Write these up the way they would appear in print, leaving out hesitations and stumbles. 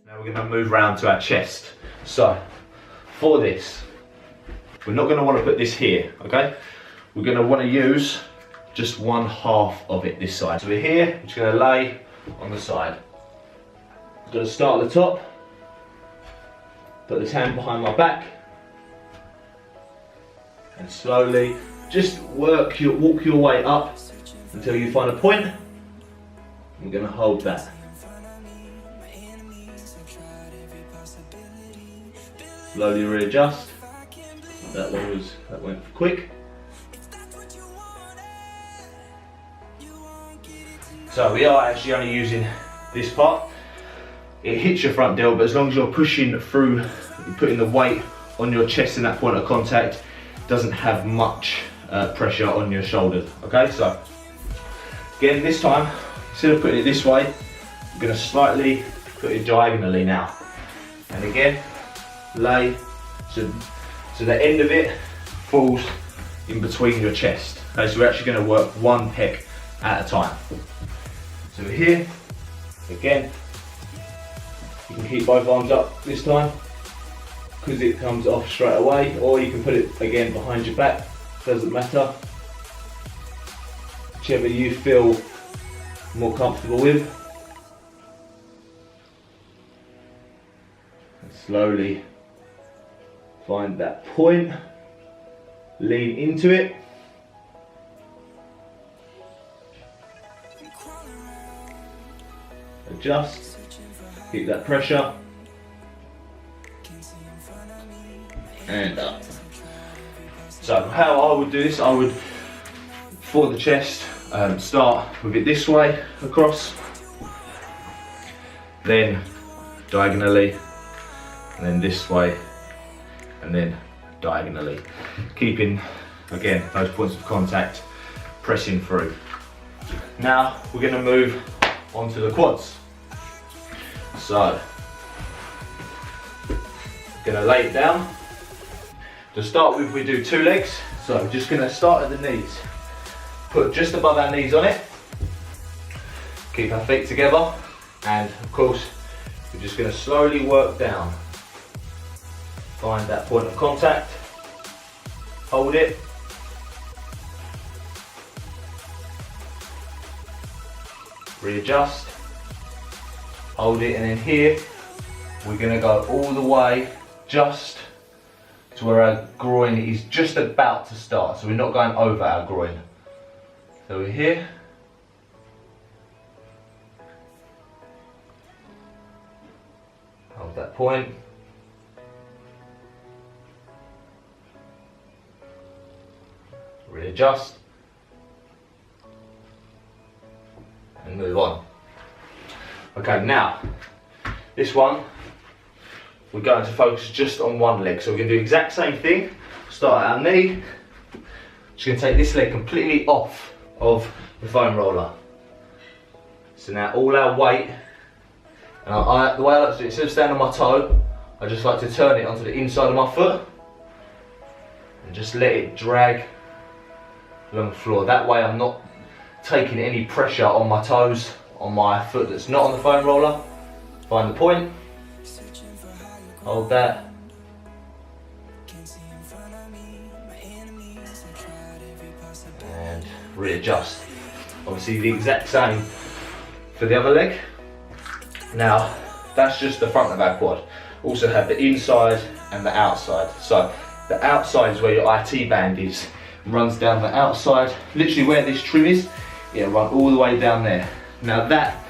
Now we're going to move around to our chest. So for this, we're not going to want to put this here, okay? We're going to want to use just 1/2 of it this side. So we're here, I'm just going to lay on the side. I'm going to start at the top, put this hand behind my back, and slowly just walk your way up until you find a point. I'm going to hold that. Slowly readjust. That went quick. So we are actually only using this part. It hits your front delt, but as long as you're pushing through, you're putting the weight on your chest in that point of contact, it doesn't have much pressure on your shoulders. Okay, so again, this time, instead of putting it this way, I'm going to slightly put it diagonally now. And again, lay, so the end of it falls in between your chest. Okay, so we're actually going to work one pec at a time. So we're here, again, you can keep both arms up this time because it comes off straight away, or you can put it again behind your back, doesn't matter. Whichever you feel more comfortable with. And slowly find that point, lean into it. Adjust, keep that pressure, and up. So how I would do this, I would, for the chest, start with it this way across, then diagonally, and then this way, and then diagonally, keeping again those points of contact pressing through. Now we're going to move onto the quads. So going to lay it down. To start with, we do 2 legs, so we're just going to start at the knees, put just above our knees on it, keep our feet together, and of course we're just going to slowly work down. Find that point of contact, hold it, readjust, hold it, and then here we're going to go all the way just to where our groin is just about to start, so we're not going over our groin. So we're here, hold that point, readjust, and move on. Okay, now this one we're going to focus just on one leg, so we're going to do the exact same thing. Start at our knee, just going to take this leg completely off of the foam roller. So now all our weight, and the way I like to do it, instead of standing on my toe, I just like to turn it onto the inside of my foot and just let it drag along the floor. That way I'm not taking any pressure on my toes, on my foot that's not on the foam roller. Find the point, hold that, and readjust. Obviously the exact same for the other leg. Now that's just the front of our quad. Also have the inside and the outside. So the outside is where your IT band is. Runs down the outside, literally where this trim is, it'll run all the way down there. Now that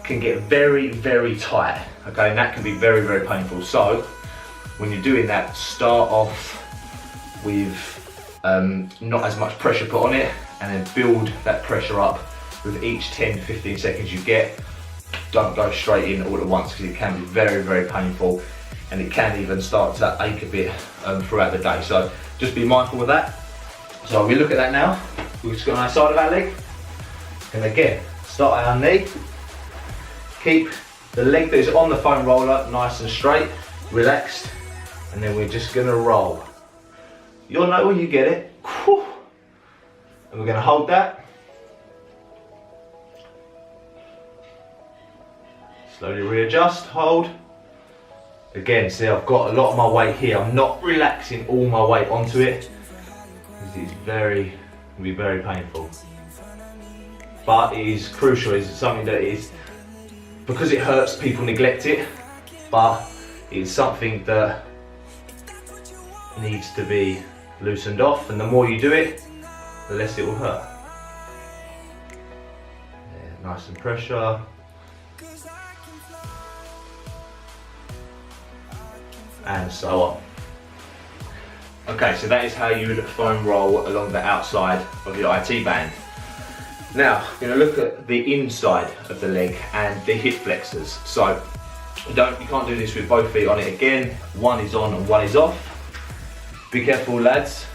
can get very, very tight, okay, and that can be very, very painful. So when you're doing that, start off with not as much pressure put on it, and then build that pressure up with each 10 to 15 seconds you get. Don't go straight in all at once, because it can be very, very painful, and it can even start to ache a bit throughout the day. So just be mindful of that. So we look at that now. We've just got on our side of our leg, and again, start at our knee. Keep the leg that is on the foam roller nice and straight, relaxed, and then we're just going to roll. You'll know when you get it. And we're going to hold that, Slowly readjust, hold. Again, see, I've got a lot of my weight here. I'm not relaxing all my weight onto it. This is can be very painful. But it is crucial. It's something that is, because it hurts, people neglect it. But it's something that needs to be loosened off, and the more you do it, the less it will hurt. Yeah, nice and pressure. And so on. Okay, so that is how you would foam roll along the outside of your IT band. Now, we're going to look at the inside of the leg and the hip flexors. So you can't do this with both feet on it again. One is on and one is off. Be careful, lads.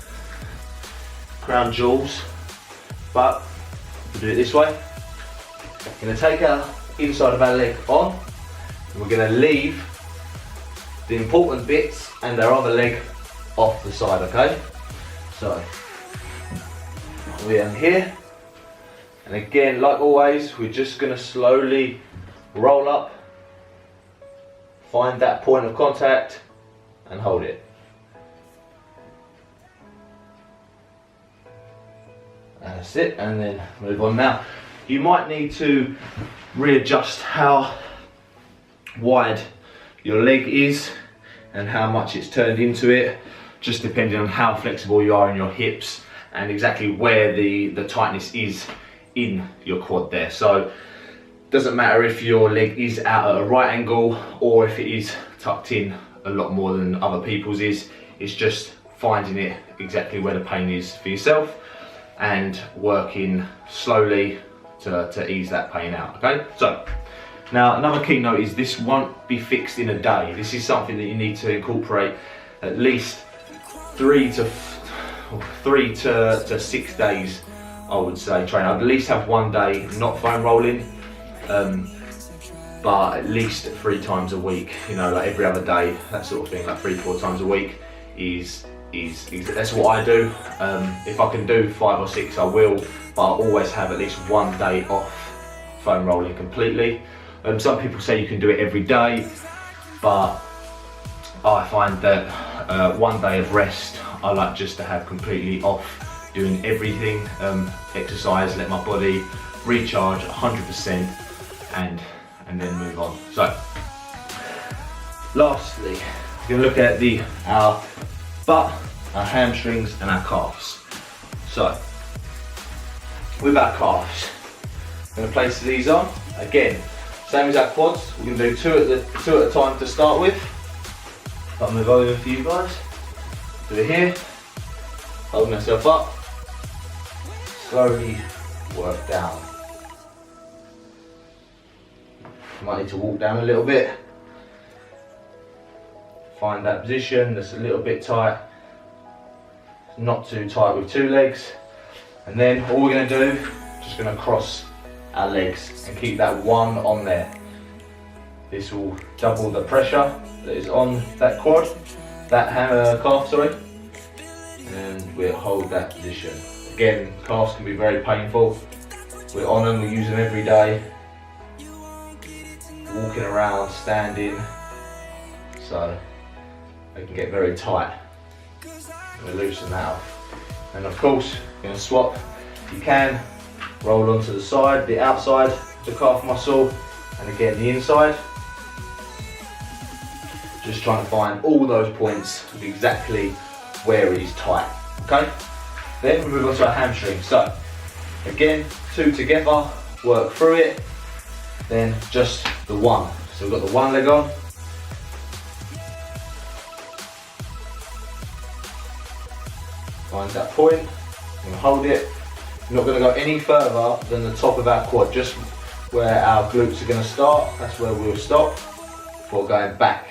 Crown jewels. But we'll do it this way. We're going to take our inside of our leg on, and we're going to leave the important bits and our other leg off the side, okay? So, we're in here, and again, like always, we're just gonna slowly roll up, find that point of contact, and hold it. That's it, and then move on. Now, you might need to readjust how wide your leg is and how much it's turned into it, just depending on how flexible you are in your hips and exactly where the tightness is in your quad there. So it doesn't matter if your leg is out at a right angle or if it is tucked in a lot more than other people's is. It's just finding it exactly where the pain is for yourself and working slowly to ease that pain out, okay? So now, another key note is this won't be fixed in a day. This is something that you need to incorporate at least 3 to 6 days, I would say, train. I'd at least have one day not foam rolling, but at least 3 times a week, you know, like every other day, that sort of thing, like 3-4 times a week is that's what I do. If I can do 5 or 6, I will, but I always have at least one day off foam rolling completely. Some people say you can do it every day, but I find that one day of rest I like just to have completely off doing everything, exercise, let my body recharge 100% and then move on. So lastly, we're going to look at our butt, our hamstrings and our calves. So with our calves, I'm going to place these on again. Same as our quads, we're going to do two at a time to start with. I'll move over for you guys. Do it here, hold myself up, slowly work down. You might need to walk down a little bit. Find that position that's a little bit tight, not too tight with 2 legs. And then all we're going to do, just going to cross our legs and keep that one on there. This will double the pressure that is on that quad, that calf, sorry, and we'll hold that position. Again, calves can be very painful. We're on them, we use them every day, walking around, standing, so they can get very tight. We'll loosen that off. And of course, you're going to swap. You can roll onto the side, the outside, the calf muscle, and again the inside. Just trying to find all those points of exactly where it is tight, okay? Then we move on to our hamstring. So again, 2 together, work through it, then just the one. So we've got the one leg on, find that point, I'm going to hold it. We're not going to go any further than the top of our quad, just where our glutes are going to start. That's where we'll stop before going back.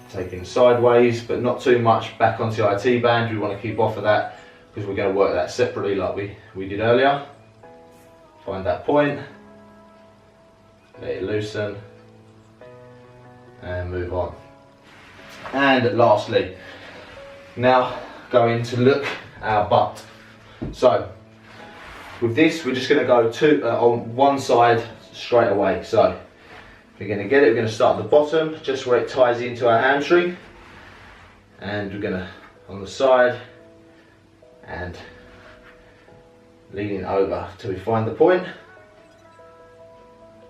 Taking sideways, but not too much back onto the IT band. We want to keep off of that because we're going to work that separately like we did earlier. Find that point, let it loosen, and move on. And lastly, now going to look our butt. So with this, we're just going to go on one side straight away. So We're going to get it, we're going to start at the bottom, just where it ties into our hamstring. And we're going to, on the side, and leaning over till we find the point.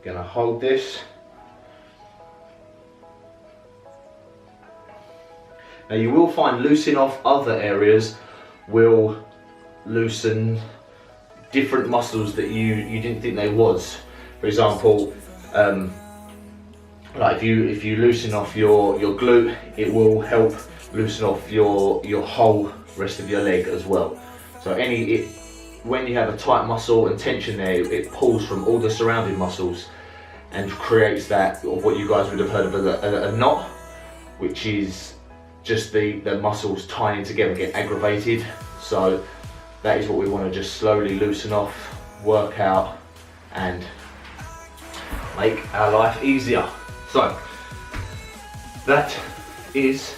Going to hold this. Now you will find loosening off other areas will loosen different muscles that you didn't think they was. For example, like if you loosen off your glute, it will help loosen off your whole rest of your leg as well. So when you have a tight muscle and tension there, it pulls from all the surrounding muscles and creates that, or what you guys would have heard of as a knot, which is just the muscles tying together get aggravated. So that is what we want to just slowly loosen off, work out, and make our life easier. So that is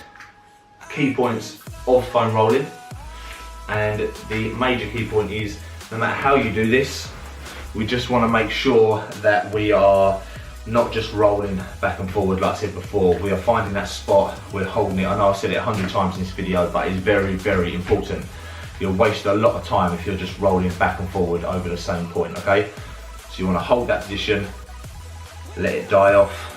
key points of foam rolling, and the major key point is no matter how you do this, we just want to make sure that we are not just rolling back and forward like I said before. We are finding that spot, we're holding it. I know I've said it 100 times in this video, but it's very, very important. You'll waste a lot of time if you're just rolling back and forward over the same point, okay? So you want to hold that position, let it die off,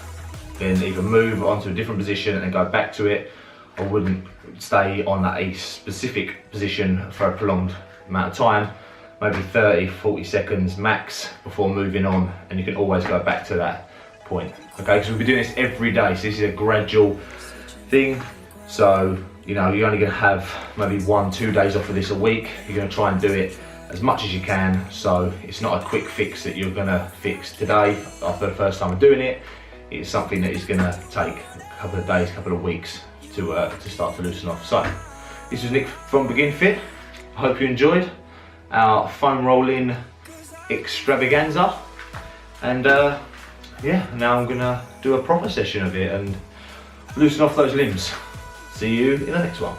then either move onto a different position and go back to it. I wouldn't stay on a specific position for a prolonged amount of time, maybe 30-40 seconds max before moving on, and you can always go back to that point. Okay, because we'll be doing this every day, so this is a gradual thing. So you know, you're only going to have maybe 1-2 days off of this a week. You're going to try and do it as much as you can, so it's not a quick fix that you're going to fix today after the first time of doing it. It's something that is going to take a couple of days, couple of weeks to start to loosen off. So this was Nick from Begin Fit. I hope you enjoyed our foam rolling extravaganza, and yeah, now I'm gonna do a proper session of it and loosen off those limbs. See you in the next one.